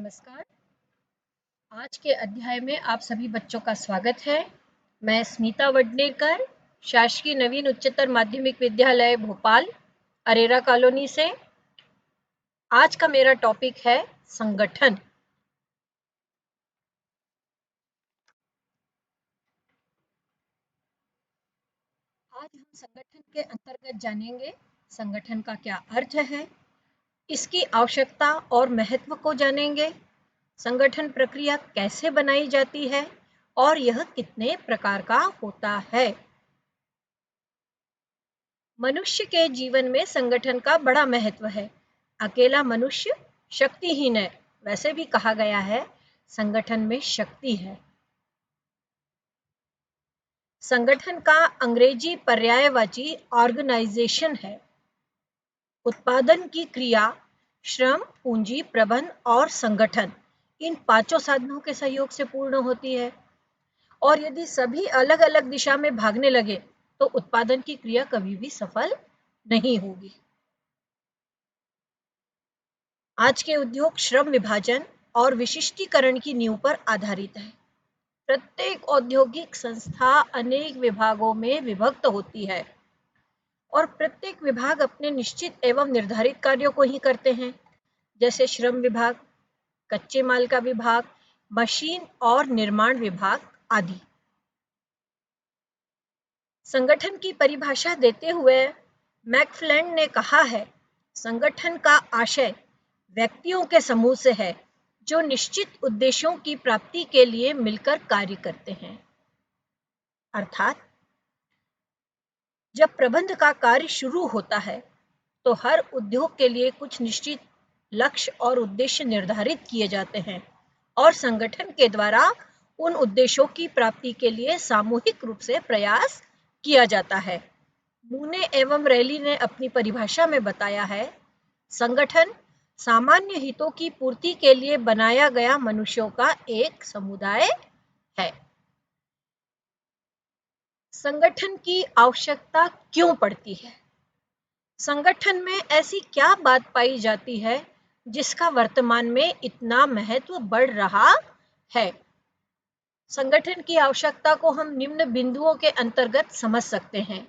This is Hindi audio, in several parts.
नमस्कार। आज के अध्याय में आप सभी बच्चों का स्वागत है। मैं स्मिता वडनेकर, शासकीय नवीन उच्चतर माध्यमिक विद्यालय भोपाल, अरेरा कॉलोनी से। आज का मेरा टॉपिक है संगठन। आज हम संगठन के अंतर्गत जानेंगे संगठन का क्या अर्थ है, इसकी आवश्यकता और महत्व को जानेंगे, संगठन प्रक्रिया कैसे बनाई जाती है और यह कितने प्रकार का होता है। मनुष्य के जीवन में संगठन का बड़ा महत्व है। अकेला मनुष्य शक्तिहीन है, वैसे भी कहा गया है संगठन में शक्ति है। संगठन का अंग्रेजी पर्यायवाची ऑर्गेनाइजेशन है। उत्पादन की क्रिया श्रम, पूंजी, प्रबंध और संगठन, इन पांचों साधनों के सहयोग से पूर्ण होती है। और यदि सभी अलग अलग दिशा में भागने लगे तो उत्पादन की क्रिया कभी भी सफल नहीं होगी। आज के उद्योग श्रम विभाजन और विशिष्टीकरण की नींव पर आधारित है। प्रत्येक औद्योगिक संस्था अनेक विभागों में विभक्त होती है और प्रत्येक विभाग अपने निश्चित एवं निर्धारित कार्यों को ही करते हैं, जैसे श्रम विभाग, कच्चे माल का विभाग, मशीन और निर्माण विभाग आदि। संगठन की परिभाषा देते हुए मैकफ्लेंड ने कहा है, संगठन का आशय व्यक्तियों के समूह से है जो निश्चित उद्देश्यों की प्राप्ति के लिए मिलकर कार्य करते हैं। अर्थात जब प्रबंध का कार्य शुरू होता है तो हर उद्योग के लिए कुछ निश्चित लक्ष्य और उद्देश्य निर्धारित किए जाते हैं और संगठन के द्वारा उन उद्देश्यों की प्राप्ति के लिए सामूहिक रूप से प्रयास किया जाता है। मूने एवं रैली ने अपनी परिभाषा में बताया है, संगठन सामान्य हितों की पूर्ति के लिए बनाया गया मनुष्यों का एक समुदाय है। संगठन की आवश्यकता क्यों पड़ती है? संगठन में ऐसी क्या बात पाई जाती है जिसका वर्तमान में इतना महत्व बढ़ रहा है? संगठन की आवश्यकता को हम निम्न बिंदुओं के अंतर्गत समझ सकते हैं।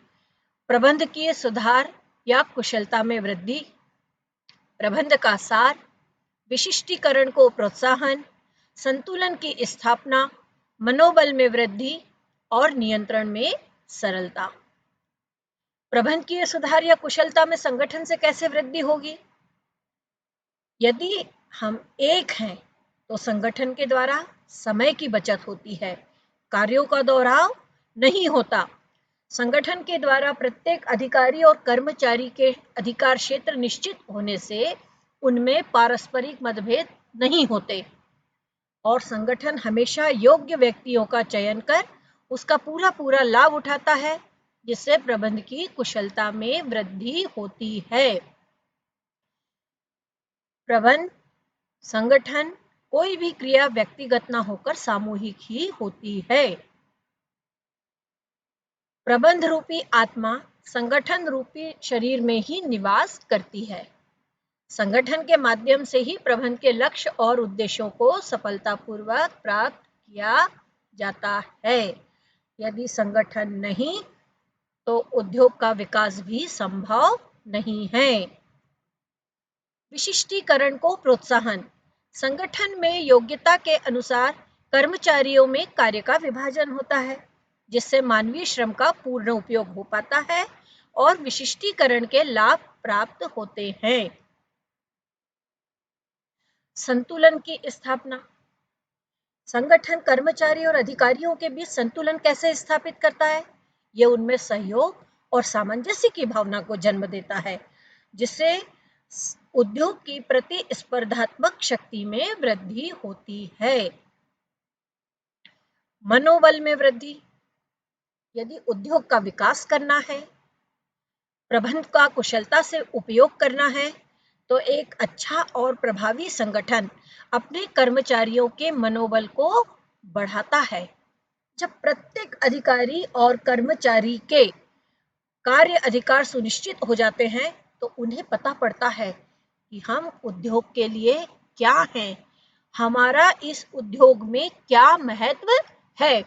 प्रबंधकीय सुधार या कुशलता में वृद्धि, प्रबंध का सार, विशिष्टीकरण को प्रोत्साहन, संतुलन की स्थापना, मनोबल में वृद्धि और नियंत्रण में सरलता। प्रबंधकीय सुधार या कुशलता में संगठन से कैसे वृद्धि होगी? यदि हम एक हैं तो संगठन के द्वारा समय की बचत होती है, कार्यों का दोहराव नहीं होता। संगठन के द्वारा प्रत्येक अधिकारी और कर्मचारी के अधिकार क्षेत्र निश्चित होने से उनमें पारस्परिक मतभेद नहीं होते और संगठन हमेशा योग्य व्यक्तियों का चयन कर उसका पूरा लाभ उठाता है, जिससे प्रबंध की कुशलता में वृद्धि होती है। प्रबंध, संगठन, कोई भी क्रिया व्यक्तिगत न होकर सामूहिक ही होती है। प्रबंध रूपी आत्मा संगठन रूपी शरीर में ही निवास करती है। संगठन के माध्यम से ही प्रबंध के लक्ष्य और उद्देश्यों को सफलतापूर्वक प्राप्त किया जाता है। यदि संगठन नहीं तो उद्योग का विकास भी संभव नहीं है। विशिष्टीकरण को प्रोत्साहन, संगठन में योग्यता के अनुसार कर्मचारियों में कार्य का विभाजन होता है, जिससे मानवीय श्रम का पूर्ण उपयोग हो पाता है और विशिष्टीकरण के लाभ प्राप्त होते हैं। संतुलन की स्थापना, संगठन कर्मचारी और अधिकारियों के बीच संतुलन कैसे स्थापित करता है? यह उनमें सहयोग और सामंजस्य की भावना को जन्म देता है, जिससे उद्योग की प्रतिस्पर्धात्मक शक्ति में वृद्धि होती है। मनोबल में वृद्धि, यदि उद्योग का विकास करना है, प्रबंध का कुशलता से उपयोग करना है, तो एक अच्छा और प्रभावी संगठन अपने कर्मचारियों के मनोबल को बढ़ाता है। जब प्रत्येक अधिकारी और कर्मचारी के कार्य अधिकार सुनिश्चित हो जाते हैं तो उन्हें पता पड़ता है कि हम उद्योग के लिए क्या हैं, हमारा इस उद्योग में क्या महत्व है,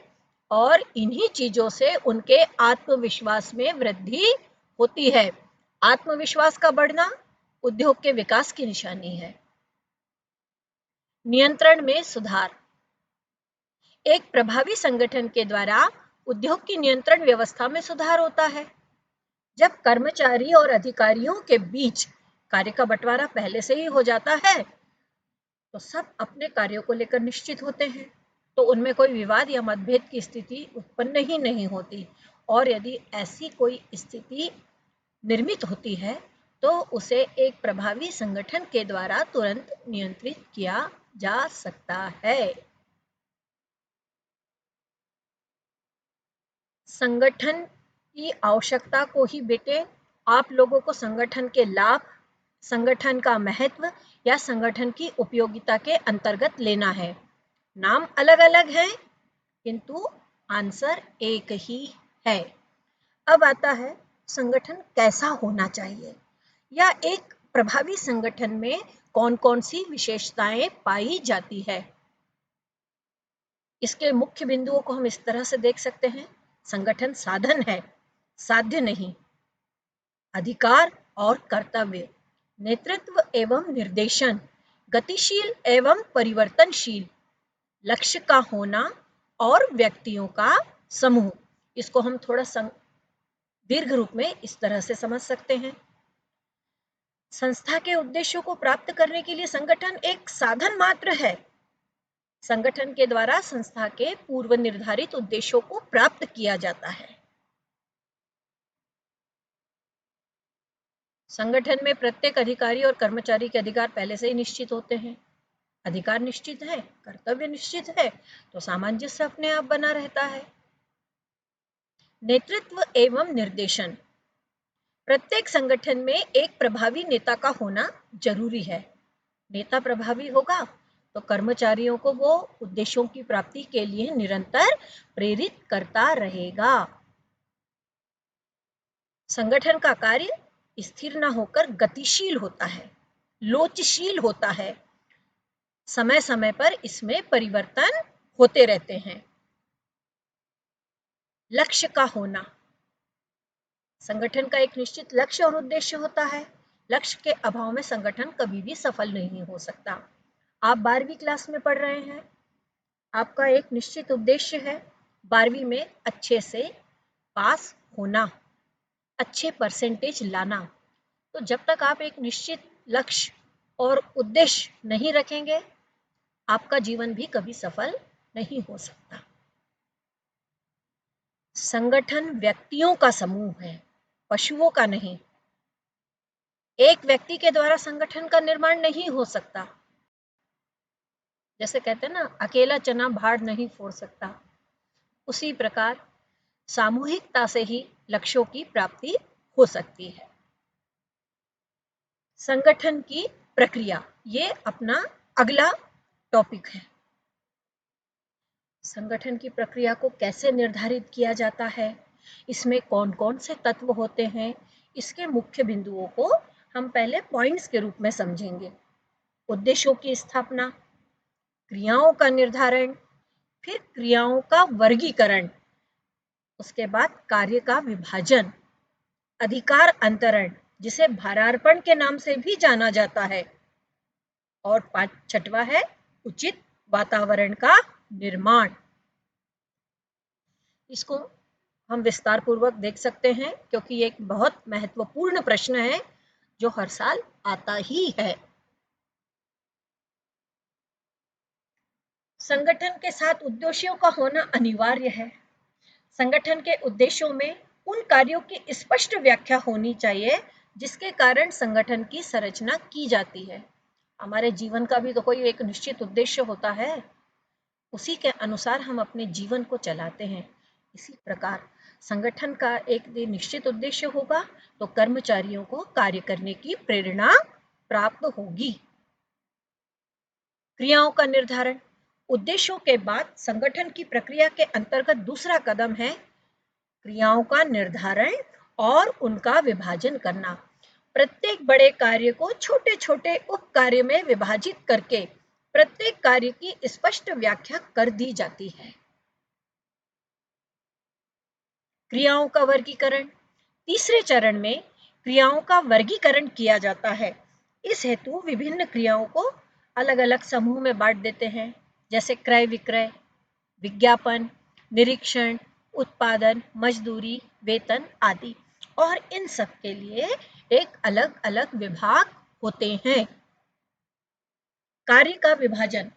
और इन्हीं चीजों से उनके आत्मविश्वास में वृद्धि होती है। आत्मविश्वास का बढ़ना उद्योग के विकास की निशानी है। नियंत्रण में सुधार। एक प्रभावी संगठन के द्वारा उद्योग की नियंत्रण व्यवस्था में सुधार होता है। जब कर्मचारी और अधिकारियों के बीच कार्य का बंटवारा पहले से ही हो जाता है, तो सब अपने कार्यों को लेकर निश्चित होते हैं, तो उनमें कोई विवाद या मतभेद की स्थिति उत्पन्न ही नहीं होती। और यदि ऐसी कोई स्थिति निर्मित होती है, तो उसे एक प्रभावी संगठन के द्वारा तुरंत नियंत्रित किया जा सकता है। संगठन की आवश्यकता को ही बेटे आप लोगों को संगठन के लाभ, संगठन का महत्व या संगठन की उपयोगिता के अंतर्गत लेना है। नाम अलग अलग है किंतु आंसर एक ही है। अब आता है संगठन कैसा होना चाहिए, या एक प्रभावी संगठन में कौन कौन सी विशेषताएं पाई जाती है। इसके मुख्य बिंदुओं को हम इस तरह से देख सकते हैं। संगठन साधन है, साध्य नहीं। अधिकार और कर्तव्य, नेतृत्व एवं निर्देशन, गतिशील एवं परिवर्तनशील, लक्ष्य का होना और व्यक्तियों का समूह। इसको हम थोड़ा दीर्घ रूप में इस तरह से समझ सकते हैं। संस्था के उद्देश्यों को प्राप्त करने के लिए संगठन एक साधन मात्र है। संगठन के द्वारा संस्था के पूर्व निर्धारित उद्देश्यों को प्राप्त किया जाता है। संगठन में प्रत्येक अधिकारी और कर्मचारी के अधिकार पहले से ही निश्चित होते हैं। अधिकार निश्चित है, कर्तव्य निश्चित है, तो सामंजस्य अपने आप बना रहता है। नेतृत्व एवं निर्देशन, प्रत्येक संगठन में एक प्रभावी नेता का होना जरूरी है। नेता प्रभावी होगा तो कर्मचारियों को वो उद्देश्यों की प्राप्ति के लिए निरंतर प्रेरित करता रहेगा। संगठन का कार्य स्थिर न होकर गतिशील होता है, लोचशील होता है। समय समय पर इसमें परिवर्तन होते रहते हैं। लक्ष्य का होना, संगठन का एक निश्चित लक्ष्य और उद्देश्य होता है। लक्ष्य के अभाव में संगठन कभी भी सफल नहीं हो सकता। आप 12वीं क्लास में पढ़ रहे हैं, आपका एक निश्चित उद्देश्य है 12वीं में अच्छे से पास होना, अच्छे परसेंटेज लाना। तो जब तक आप एक निश्चित लक्ष्य और उद्देश्य नहीं रखेंगे, आपका जीवन भी कभी सफल नहीं हो सकता। संगठन व्यक्तियों का समूह है, पशुओं का नहीं। एक व्यक्ति के द्वारा संगठन का निर्माण नहीं हो सकता। जैसे कहते हैं ना, अकेला चना भाड़ नहीं फोड़ सकता, उसी प्रकार सामूहिकता से ही लक्ष्यों की प्राप्ति हो सकती है। संगठन की प्रक्रिया, ये अपना अगला टॉपिक है। संगठन की प्रक्रिया को कैसे निर्धारित किया जाता है, इसमें कौन कौन से तत्व होते हैं, इसके मुख्य बिंदुओं को हम पहले पॉइंट्स के रूप में समझेंगे। उद्देश्यों की स्थापना, क्रियाओं का निर्धारण, फिर क्रियाओं का वर्गीकरण, उसके बाद कार्य का विभाजन, अधिकार अंतरण जिसे भारार्पण के नाम से भी जाना जाता है, और छठवां है उचित वातावरण का निर्माण। इसको हम विस्तार पूर्वक देख सकते हैं, क्योंकि ये एक बहुत महत्वपूर्ण प्रश्न है जो हर साल आता ही है। संगठन के साथ उद्देश्यों का होना अनिवार्य है। संगठन के उद्देश्यों में उन कार्यों की स्पष्ट व्याख्या होनी चाहिए जिसके कारण संगठन की संरचना की जाती है। हमारे जीवन का भी तो कोई एक निश्चित उद्देश्य होता है, उसी के अनुसार हम अपने जीवन को चलाते हैं। इसी प्रकार संगठन का एक निश्चित उद्देश्य होगा तो कर्मचारियों को कार्य करने की प्रेरणा प्राप्त होगी। क्रियाओं का निर्धारण, उद्देश्यों के बाद संगठन की प्रक्रिया के अंतर्गत दूसरा कदम है क्रियाओं का निर्धारण और उनका विभाजन करना। प्रत्येक बड़े कार्य को छोटे छोटे उप कार्य में विभाजित करके प्रत्येक कार्य की स्पष्ट व्याख्या कर दी जाती है। क्रियाओं का वर्गीकरण। तीसरे चरण में क्रियाओं का वर्गीकरण किया जाता है। इस हेतु विभिन्न क्रियाओं को अलग अलग समूह में बांट देते हैं, जैसे क्रय विक्रय, विज्ञापन, निरीक्षण, उत्पादन, मजदूरी, वेतन आदि। और इन सब के लिए एक अलग अलग विभाग होते हैं। कार्य का विभाजन।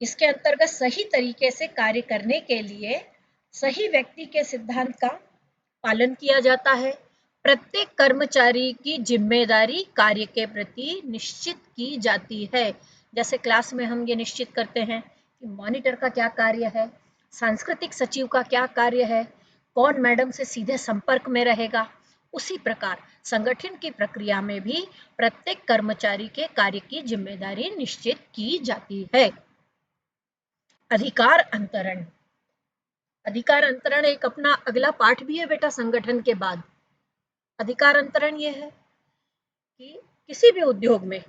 इसके अंतर्गत सही तरीके से कार्य करने के लिए सही व्यक्ति के सिद्धांत का पालन किया जाता है। प्रत्येक कर्मचारी की जिम्मेदारी कार्य के प्रति निश्चित की जाती है। जैसे क्लास में हम ये निश्चित करते हैं कि मॉनिटर का क्या कार्य है, सांस्कृतिक सचिव का क्या कार्य है, कौन मैडम से सीधे संपर्क में रहेगा। उसी प्रकार संगठन की प्रक्रिया में भी प्रत्येक कर्मचारी के कार्य की जिम्मेदारी निश्चित की जाती है। अधिकार अंतरण। अधिकार अंतरण एक अपना अगला पाठ भी है बेटा संगठन के बाद। अधिकार अंतरण यह है कि किसी भी उद्योग में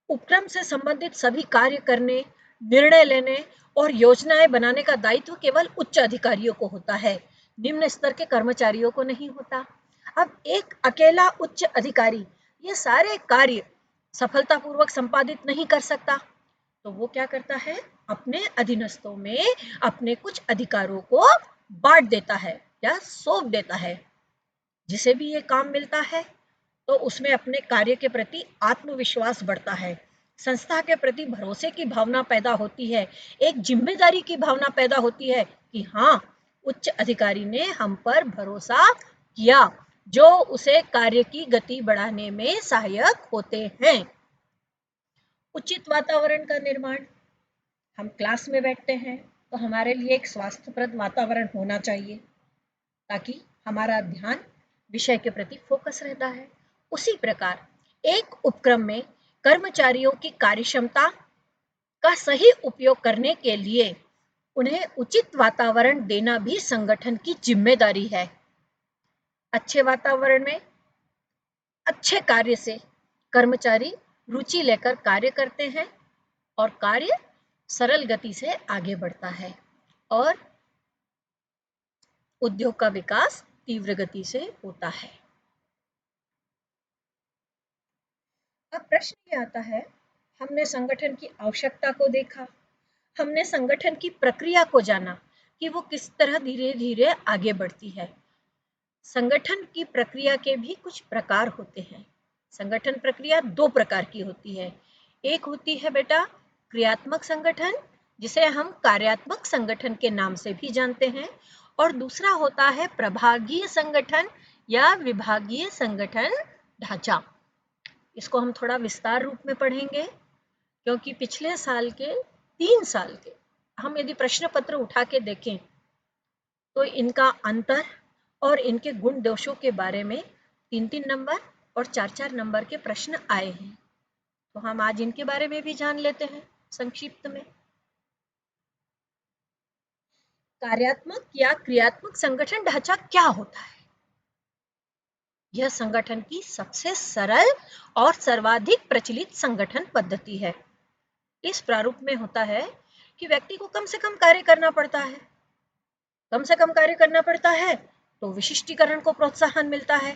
उपक्रम से संबंधित सभी कार्य करने, निर्णय लेने और योजनाएं बनाने का दायित्व केवल उच्च अधिकारियों को होता है, निम्न स्तर के कर्मचारियों को नहीं होता। अब एक अकेला उच्च अधिकारी ये सारे कार्य सफलतापूर्वक संपादित नहीं कर सकता, तो वो क्या करता है, अपने अधीनस्थों में अपने कुछ अधिकारों को बांट देता है या सौंप देता है। जिसे भी ये काम मिलता है तो उसमें अपने कार्य के प्रति आत्मविश्वास बढ़ता है, संस्था के प्रति भरोसे की भावना पैदा होती है, एक जिम्मेदारी की भावना पैदा होती है कि हाँ, उच्च अधिकारी ने हम पर भरोसा किया, जो उसे कार्य की गति बढ़ाने में सहायक होते हैं। उचित वातावरण का निर्माण। हम क्लास में बैठते हैं तो हमारे लिए एक स्वास्थ्यप्रद वातावरण होना चाहिए, ताकि हमारा ध्यान विषय के प्रति फोकस रहता है। उसी प्रकार एक उपक्रम में कर्मचारियों की कार्यक्षमता का सही उपयोग करने के लिए उन्हें उचित वातावरण देना भी संगठन की जिम्मेदारी है। अच्छे वातावरण में अच्छे कार्य से कर्मचारी रुचि लेकर कार्य करते हैं और कार्य सरल गति से आगे बढ़ता है और उद्योग का विकास तीव्र गति से होता है। अब प्रश्न ये आता है, हमने संगठन की आवश्यकता को देखा, हमने संगठन की प्रक्रिया को जाना कि वो किस तरह धीरे धीरे आगे बढ़ती है। संगठन की प्रक्रिया के भी कुछ प्रकार होते हैं। संगठन प्रक्रिया दो प्रकार की होती है। एक होती है बेटा क्रियात्मक संगठन, जिसे हम कार्यात्मक संगठन के नाम से भी जानते हैं, और दूसरा होता है प्रभागीय संगठन या विभागीय संगठन ढांचा। इसको हम थोड़ा विस्तार रूप में पढ़ेंगे, क्योंकि पिछले साल के 3 साल के हम यदि प्रश्न पत्र उठा के देखें तो इनका अंतर और इनके गुण दोषों के बारे में 3-3 नंबर और 4-4 नंबर के प्रश्न आए हैं। तो हम आज इनके बारे में भी जान लेते हैं संक्षिप्त में। कार्यात्मक या क्रियात्मक संगठन ढांचा क्या होता है? यह संगठन की सबसे सरल और सर्वाधिक प्रचलित संगठन पद्धति है। इस प्रारूप में होता है कि व्यक्ति को कम से कम कार्य करना पड़ता है। कम से कम कार्य करना पड़ता है तो विशिष्टीकरण को प्रोत्साहन मिलता है।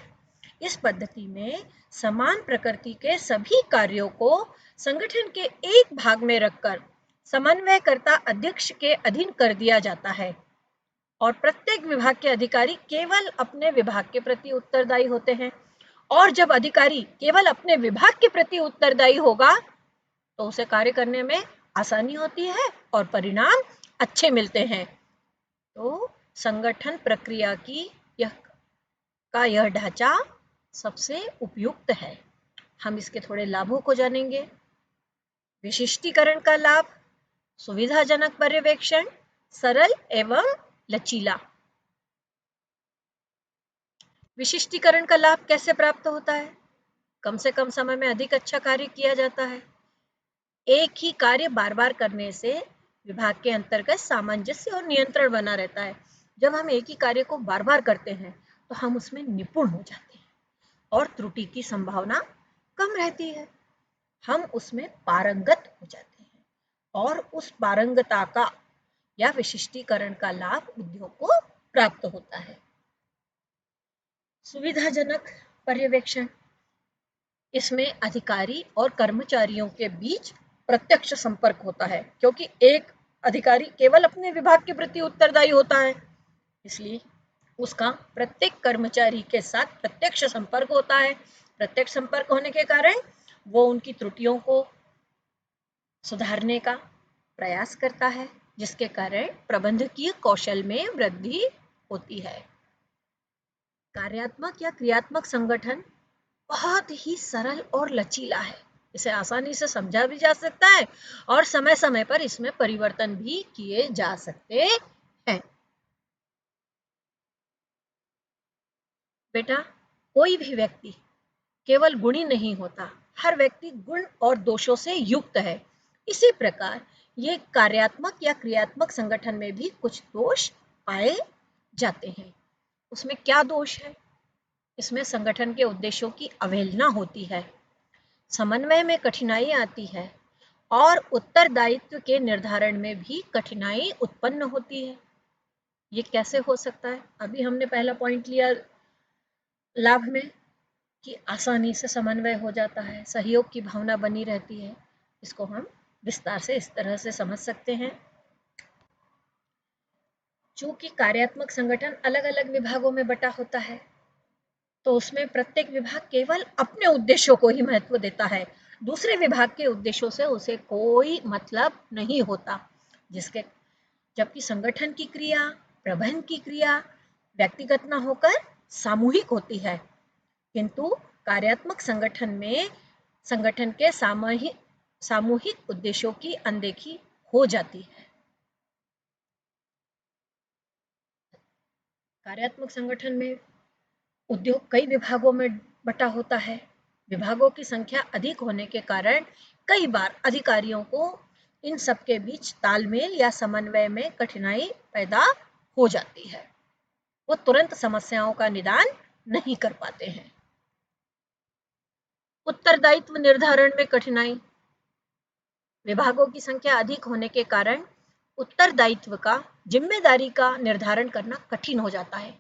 इस पद्धति में समान प्रकृति के सभी कार्यों को संगठन के एक भाग में रखकर समन्वयकर्ता अध्यक्ष के अधीन कर दिया जाता है और प्रत्येक विभाग के अधिकारी केवल अपने विभाग के प्रति उत्तरदायी होते हैं। और जब अधिकारी केवल अपने विभाग के प्रति उत्तरदायी होगा तो उसे कार्य करने में आसानी होती है और परिणाम अच्छे मिलते हैं। तो संगठन प्रक्रिया की यह ढांचा सबसे उपयुक्त है। हम इसके थोड़े लाभों को जानेंगे। विशिष्टीकरण का लाभ, सुविधाजनक पर्यवेक्षण, सरल एवं लचीला। विशिष्टीकरण का लाभ कैसे प्राप्त होता है? कम से कम समय में अधिक अच्छा कार्य किया जाता है। एक ही कार्य बार बार करने से विभाग के अंतर्गत सामंजस्य और नियंत्रण बना रहता है। जब हम एक ही कार्य को बार बार करते हैं तो हम उसमें निपुण हो जाते हैं और त्रुटि की संभावना कम रहती है। हम उसमें पारंगत हो जाते हैं और उस पारंगता का या विशिष्टीकरण का लाभ उद्योग को प्राप्त होता है। सुविधाजनक पर्यवेक्षण, इसमें अधिकारी और कर्मचारियों के बीच प्रत्यक्ष संपर्क होता है, क्योंकि एक अधिकारी केवल अपने विभाग के प्रति उत्तरदायी होता है, इसलिए उसका प्रत्येक कर्मचारी के साथ प्रत्यक्ष संपर्क होता है। प्रत्यक्ष संपर्क होने के कारण वो उनकी त्रुटियों को सुधारने का प्रयास करता है, जिसके कारण प्रबंधकीय कौशल में वृद्धि होती है। कार्यात्मक या क्रियात्मक संगठन बहुत ही सरल और लचीला है। इसे आसानी से समझा भी जा सकता है और समय समय पर इसमें परिवर्तन भी किए जा सकते हैं। बेटा, कोई भी व्यक्ति केवल गुणी नहीं होता, हर व्यक्ति गुण और दोषों से युक्त है। इसी प्रकार ये कार्यात्मक या क्रियात्मक संगठन में भी कुछ दोष पाए जाते हैं। उसमें क्या दोष है? इसमें संगठन के उद्देश्यों की अवहेलना होती है, समन्वय में कठिनाई आती है और उत्तरदायित्व के निर्धारण में भी कठिनाई उत्पन्न होती है। ये कैसे हो सकता है? अभी हमने पहला पॉइंट लिया लाभ में कि आसानी से समन्वय हो जाता है, सहयोग की भावना बनी रहती है। इसको हम विस्तार से इस तरह से समझ सकते हैं। चूंकि कार्यात्मक संगठन अलग अलग विभागों में बटा होता है, तो उसमें प्रत्येक विभाग केवल अपने उद्देश्यों को ही महत्व देता है, दूसरे विभाग के उद्देश्यों से उसे कोई मतलब नहीं होता। जिसके जबकि संगठन की क्रिया, प्रबंधन की क्रिया व्यक्तिगत न होकर सामूहिक होती है, किंतु कार्यात्मक संगठन में संगठन के सामूहिक उद्देश्यों की अनदेखी हो जाती है। कार्यात्मक संगठन में उद्योग कई विभागों में बटा होता है। विभागों की संख्या अधिक होने के कारण कई बार अधिकारियों को इन सब के बीच तालमेल या समन्वय में कठिनाई पैदा हो जाती है। वो तुरंत समस्याओं का निदान नहीं कर पाते हैं। उत्तरदायित्व निर्धारण में कठिनाई, विभागों की संख्या अधिक होने के कारण उत्तरदायित्व का, जिम्मेदारी का निर्धारण करना कठिन हो जाता है।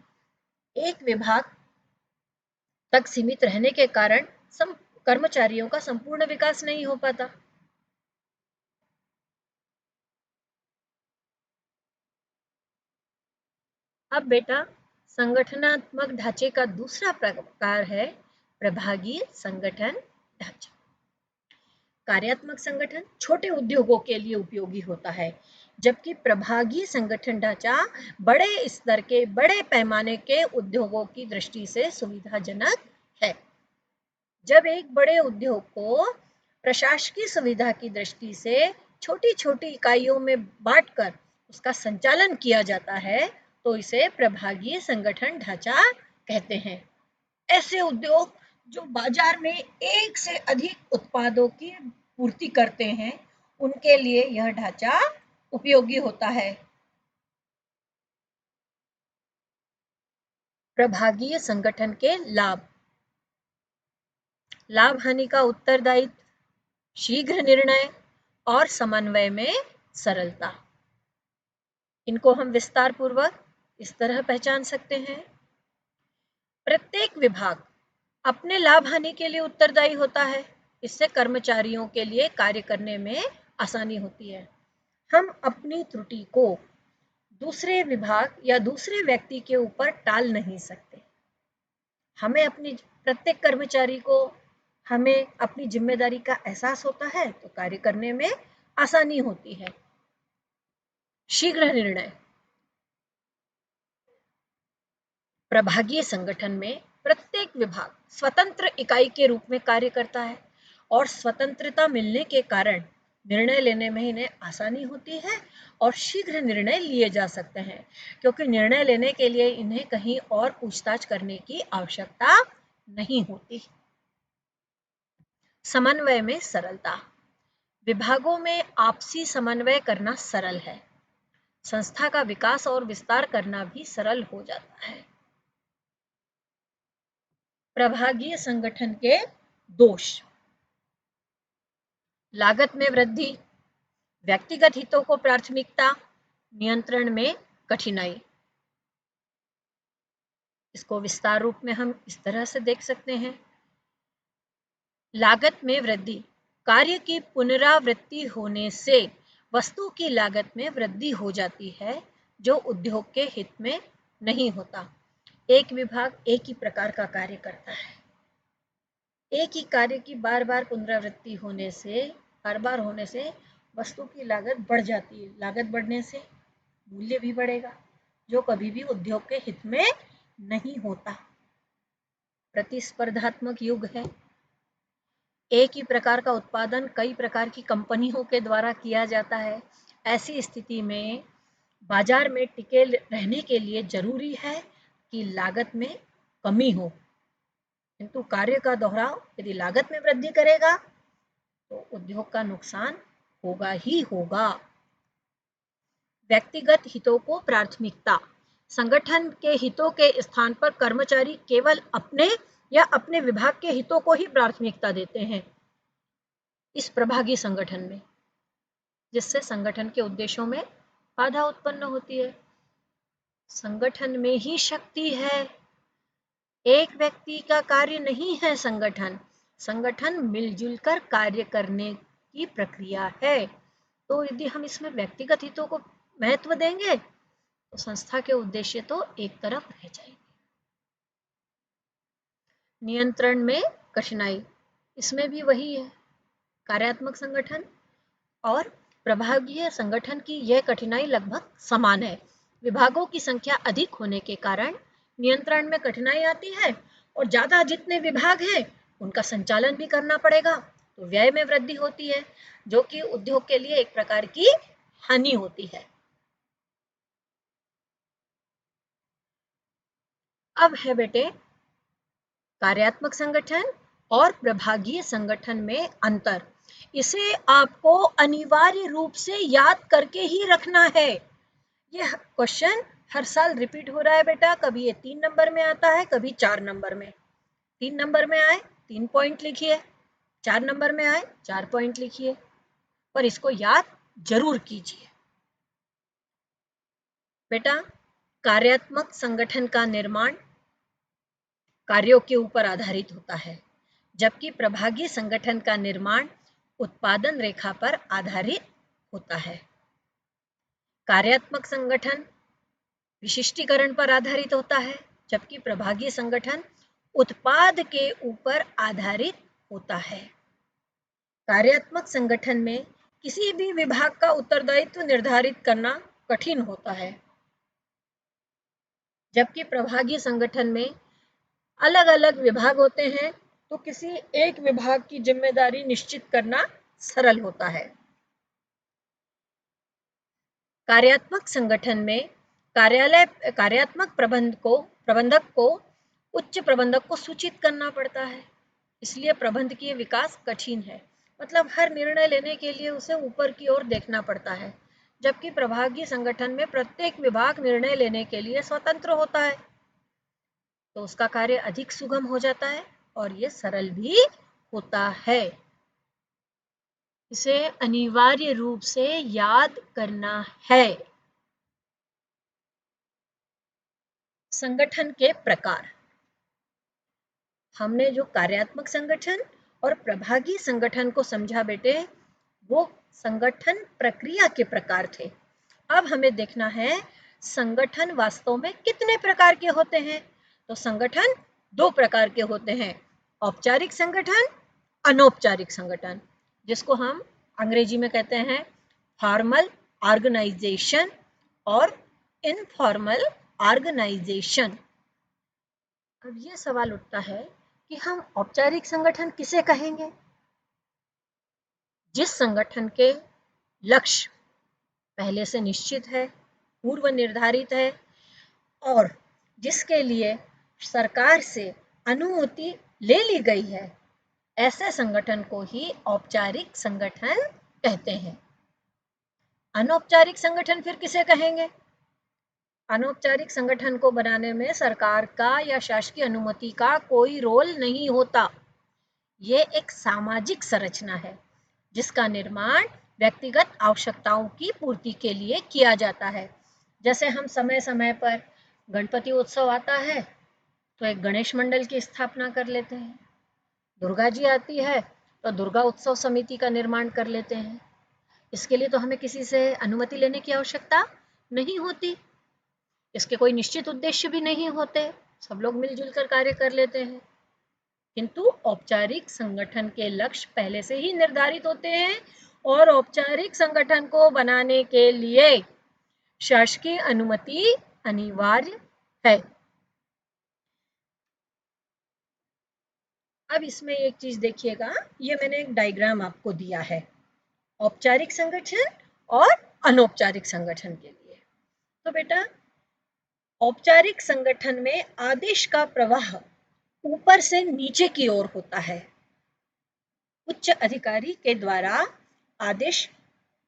एक विभाग तक सीमित रहने के कारण कर्मचारियों का संपूर्ण विकास नहीं हो पाता। अब बेटा, संगठनात्मक ढांचे का दूसरा प्रकार है प्रभागीय संगठन ढांचा। कार्यात्मक संगठन छोटे उद्योगों के लिए उपयोगी होता है, जबकि प्रभागीय संगठन ढांचा बड़े स्तर के, बड़े पैमाने के उद्योगों की दृष्टि से सुविधाजनक है। जब एक बड़े उद्योग को प्रशासकीय सुविधा की दृष्टि से छोटी छोटी इकाइयों में बांटकर उसका संचालन किया जाता है, तो इसे प्रभागीय संगठन ढांचा कहते हैं। ऐसे उद्योग जो बाजार में एक से अधिक उत्पादों की पूर्ति करते हैं, उनके लिए यह ढांचा उपयोगी होता है। प्रभागीय संगठन के लाभ, लाभ हानि का उत्तरदायित्व, शीघ्र निर्णय और समन्वय में सरलता। इनको हम विस्तार पूर्वक इस तरह पहचान सकते हैं। प्रत्येक विभाग अपने लाभ हानि के लिए उत्तरदायी होता है। इससे कर्मचारियों के लिए कार्य करने में आसानी होती है। हम अपनी त्रुटि को दूसरे विभाग या दूसरे व्यक्ति के ऊपर टाल नहीं सकते। हमें अपनी प्रत्येक कर्मचारी को हमें अपनी जिम्मेदारी का एहसास होता है, तो कार्य करने में आसानी होती है। शीघ्र निर्णय, प्रभागीय संगठन में प्रत्येक विभाग स्वतंत्र इकाई के रूप में कार्य करता है और स्वतंत्रता मिलने के कारण निर्णय लेने में इन्हें आसानी होती है और शीघ्र निर्णय लिए जा सकते हैं, क्योंकि निर्णय लेने के लिए इन्हें कहीं और पूछताछ करने की आवश्यकता नहीं होती। समन्वय में सरलता, विभागों में आपसी समन्वय करना सरल है। संस्था का विकास और विस्तार करना भी सरल हो जाता है। प्रभागीय संगठन के दोष, लागत में वृद्धि, व्यक्तिगत हितों को प्राथमिकता, नियंत्रण में कठिनाई। इसको विस्तार रूप में हम इस तरह से देख सकते हैं। लागत में वृद्धि, कार्य की पुनरावृत्ति होने से वस्तु की लागत में वृद्धि हो जाती है जो उद्योग के हित में नहीं होता। एक विभाग एक ही प्रकार का कार्य करता है, एक ही कार्य की बार बार पुनरावृत्ति होने से, हर बार होने से वस्तु की लागत बढ़ जाती है। लागत बढ़ने से मूल्य भी बढ़ेगा जो कभी भी उद्योग के हित में नहीं होता। प्रतिस्पर्धात्मक युग है, एक ही प्रकार का उत्पादन कई प्रकार की कंपनियों के द्वारा किया जाता है। ऐसी स्थिति में बाजार में टिके रहने के लिए जरूरी है कि लागत में कमी हो, किंतु कार्य का दोहराव यदि लागत में वृद्धि करेगा तो उद्योग का नुकसान होगा ही होगा। व्यक्तिगत हितों को प्राथमिकता, संगठन के हितों के स्थान पर कर्मचारी केवल अपने या अपने विभाग के हितों को ही प्राथमिकता देते हैं इस प्रभागी संगठन में, जिससे संगठन के उद्देश्यों में बाधा उत्पन्न होती है। संगठन में ही शक्ति है, एक व्यक्ति का कार्य नहीं है संगठन। संगठन मिलजुल कर कार्य करने की प्रक्रिया है। तो यदि हम इसमें व्यक्तिगत हितों को महत्व देंगे तो संस्था के उद्देश्य तो एक तरफ रह जाएंगे। नियंत्रण में कठिनाई, इसमें भी वही है। कार्यात्मक संगठन और प्रभागीय संगठन की यह कठिनाई लगभग समान है। विभागों की संख्या अधिक होने के कारण नियंत्रण में कठिनाई आती है और ज्यादा जितने विभाग हैं उनका संचालन भी करना पड़ेगा, तो व्यय में वृद्धि होती है जो कि उद्योग के लिए एक प्रकार की हानि होती है। अब है बेटे कार्यात्मक संगठन और प्रभागीय संगठन में अंतर। इसे आपको अनिवार्य रूप से याद करके ही रखना है। यह क्वेश्चन हर साल रिपीट हो रहा है बेटा, कभी ये 3 नंबर में आता है, कभी 4 नंबर में। 3 नंबर में आए 3 पॉइंट लिखिए, 4 नंबर में आए 4 पॉइंट लिखिए, पर इसको याद जरूर कीजिए। बेटा कार्यात्मक संगठन का निर्माण कार्यों के ऊपर आधारित होता है, जबकि प्रभागीय संगठन का निर्माण उत्पादन रेखा पर आधारित होता है। कार्यात्मक संगठन विशिष्टीकरण पर आधारित होता है, जबकि प्रभागीय संगठन उत्पाद के ऊपर आधारित होता है। कार्यात्मक संगठन में किसी भी विभाग का उत्तरदायित्व निर्धारित करना कठिन होता है, जबकि प्रभागीय संगठन में अलग अलग विभाग होते हैं तो किसी एक विभाग की जिम्मेदारी निश्चित करना सरल होता है। कार्यात्मक संगठन में कार्यात्मक प्रबंधक को उच्च प्रबंधक को सूचित करना पड़ता है, इसलिए प्रबंधकीय विकास कठिन है। मतलब हर निर्णय लेने के लिए उसे ऊपर की ओर देखना पड़ता है, जबकि प्रभागीय संगठन में प्रत्येक विभाग निर्णय लेने के लिए स्वतंत्र होता है, तो उसका कार्य अधिक सुगम हो जाता है और ये सरल भी होता है। इसे अनिवार्य रूप से याद करना है। संगठन के प्रकार, हमने जो कार्यात्मक संगठन और प्रभागीय संगठन को समझा बेटे, वो संगठन प्रक्रिया के प्रकार थे। अब हमें देखना है संगठन वास्तव में कितने प्रकार के होते हैं। तो संगठन 2 प्रकार के होते हैं, औपचारिक संगठन, अनौपचारिक संगठन, जिसको हम अंग्रेजी में कहते हैं फॉर्मल ऑर्गेनाइजेशन और इनफॉर्मल ऑर्गेनाइजेशन। अब ये सवाल उठता है कि हम औपचारिक संगठन किसे कहेंगे? जिस संगठन के लक्ष्य पहले से निश्चित है, पूर्व निर्धारित है और जिसके लिए सरकार से अनुमति ले ली गई है, ऐसे संगठन को ही औपचारिक संगठन कहते हैं। अनौपचारिक संगठन फिर किसे कहेंगे? अनौपचारिक संगठन को बनाने में सरकार का या शासकीय अनुमति का कोई रोल नहीं होता। ये एक सामाजिक संरचना है जिसका निर्माण व्यक्तिगत आवश्यकताओं की पूर्ति के लिए किया जाता है। जैसे हम समय समय पर गणपति उत्सव आता है तो एक गणेश मंडल की स्थापना कर लेते हैं, दुर्गा जी आती है तो दुर्गा उत्सव समिति का निर्माण कर लेते हैं। इसके लिए तो हमें किसी से अनुमति लेने की आवश्यकता नहीं होती, इसके कोई निश्चित उद्देश्य भी नहीं होते, सब लोग मिलजुल कर कार्य कर लेते हैं। किंतु औपचारिक संगठन के लक्ष्य पहले से ही निर्धारित होते हैं और औपचारिक संगठन को बनाने के लिए शासकीय अनुमति अनिवार्य है। अब इसमें एक चीज देखिएगा, ये मैंने एक डायग्राम आपको दिया है औपचारिक संगठन और अनौपचारिक संगठन के लिए। तो बेटा, औपचारिक संगठन में आदेश का प्रवाह ऊपर से नीचे की ओर होता है। उच्च अधिकारी के द्वारा आदेश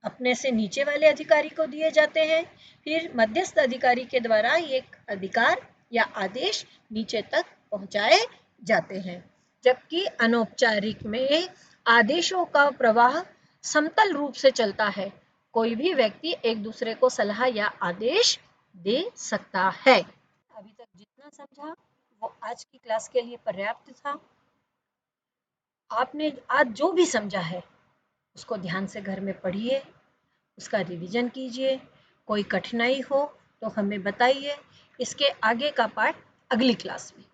अपने से नीचे वाले अधिकारी को दिए जाते हैं, फिर मध्यस्थ अधिकारी के द्वारा एक अधिकार या आदेश नीचे तक पहुंचाए जाते हैं। जबकि अनौपचारिक में आदेशों का प्रवाह समतल रूप से चलता है, कोई भी व्यक्ति एक दूसरे को सलाह या आदेश दे सकता है। अभी तक जितना समझा वो आज की क्लास के लिए पर्याप्त था। आपने आज जो भी समझा है उसको ध्यान से घर में पढ़िए, उसका रिवीजन कीजिए। कोई कठिनाई हो तो हमें बताइए, इसके आगे का पाठ अगली क्लास में।